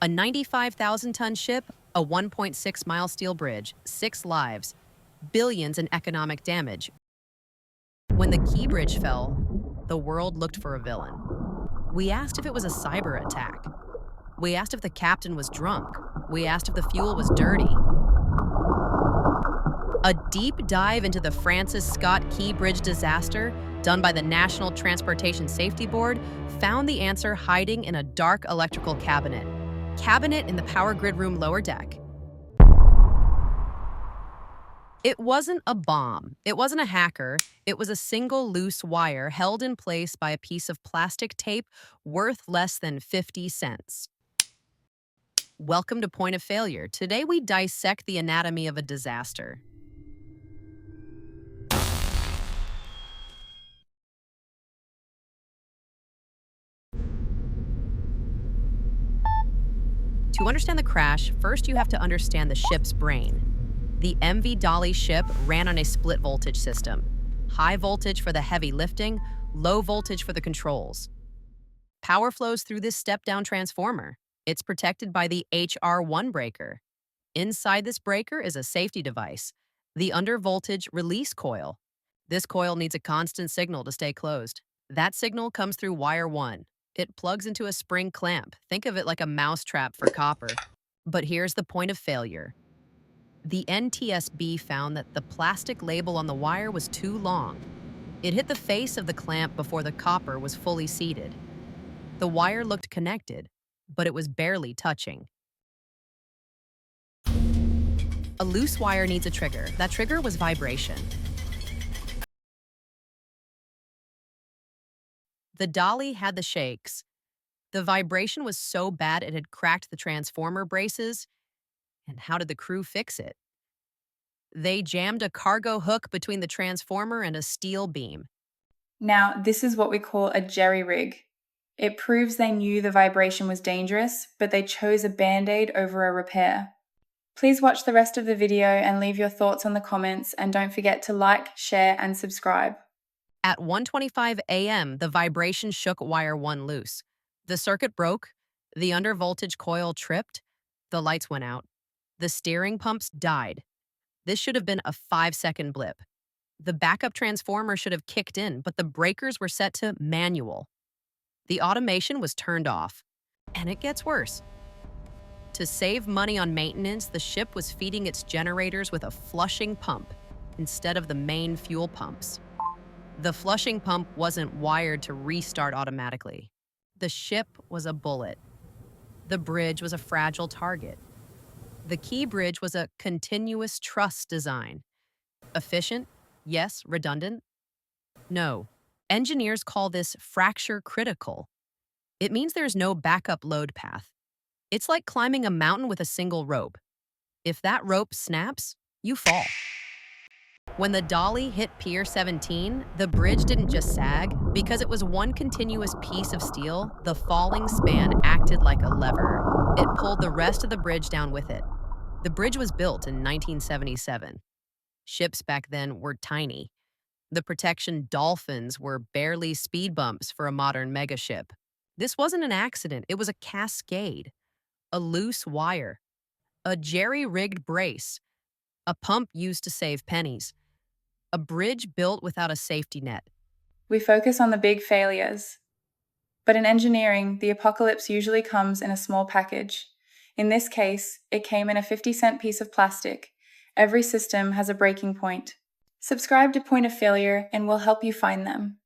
A 95,000-ton ship, a 1.6-mile steel bridge, 6 lives, billions in economic damage. When the Key Bridge fell, the world looked for a villain. We asked if it was a cyber attack. We asked if the captain was drunk. We asked if the fuel was dirty. A deep dive into the Francis Scott Key Bridge disaster, done by the National Transportation Safety Board, found the answer hiding in a dark electrical cabinet in the power grid room lower deck. It wasn't a bomb. It wasn't a hacker. It was a single loose wire held in place by a piece of plastic tape worth less than 50 cents. Welcome to Point of Failure. Today we dissect the anatomy of a disaster. To understand the crash, first you have to understand the ship's brain. The MV Dali ship ran on a split voltage system. High voltage for the heavy lifting, low voltage for the controls. Power flows through this step-down transformer. It's protected by the HR1 breaker. Inside this breaker is a safety device, the under-voltage release coil. This coil needs a constant signal to stay closed. That signal comes through wire 1. It plugs into a spring clamp. Think of it like a mousetrap for copper. But here's the point of failure. The NTSB found that the plastic label on the wire was too long. It hit the face of the clamp before the copper was fully seated. The wire looked connected, but it was barely touching. A loose wire needs a trigger. That trigger was vibration. The Dali had the shakes. The vibration was so bad it had cracked the transformer braces. And how did the crew fix it? They jammed a cargo hook between the transformer and a steel beam. Now, this is what we call a jerry-rig. It proves they knew the vibration was dangerous, but they chose a band-aid over a repair. Please watch the rest of the video and leave your thoughts in the comments, and don't forget to like, share, and subscribe. At 1:25 a.m., the vibration shook wire 1 loose. The circuit broke, the under-voltage coil tripped, the lights went out. The steering pumps died. This should have been a 5-second blip. The backup transformer should have kicked in, but the breakers were set to manual. The automation was turned off. And it gets worse. To save money on maintenance, the ship was feeding its generators with a flushing pump instead of the main fuel pumps. The flushing pump wasn't wired to restart automatically. The ship was a bullet. The bridge was a fragile target. The Key Bridge was a continuous truss design. Efficient? Yes. Redundant? No. Engineers call this fracture critical. It means there's no backup load path. It's like climbing a mountain with a single rope. If that rope snaps, you fall. When the Dali hit Pier 17, the bridge didn't just sag. Because it was one continuous piece of steel, the falling span acted like a lever. It pulled the rest of the bridge down with it. The bridge was built in 1977. Ships back then were tiny. The protection dolphins were barely speed bumps for a modern megaship. This wasn't an accident, it was a cascade. A loose wire. A jerry-rigged brace. A pump used to save pennies. A bridge built without a safety net. We focus on the big failures. But in engineering, the apocalypse usually comes in a small package. In this case, it came in a 50-cent piece of plastic. Every system has a breaking point. Subscribe to Point of Failure and we'll help you find them.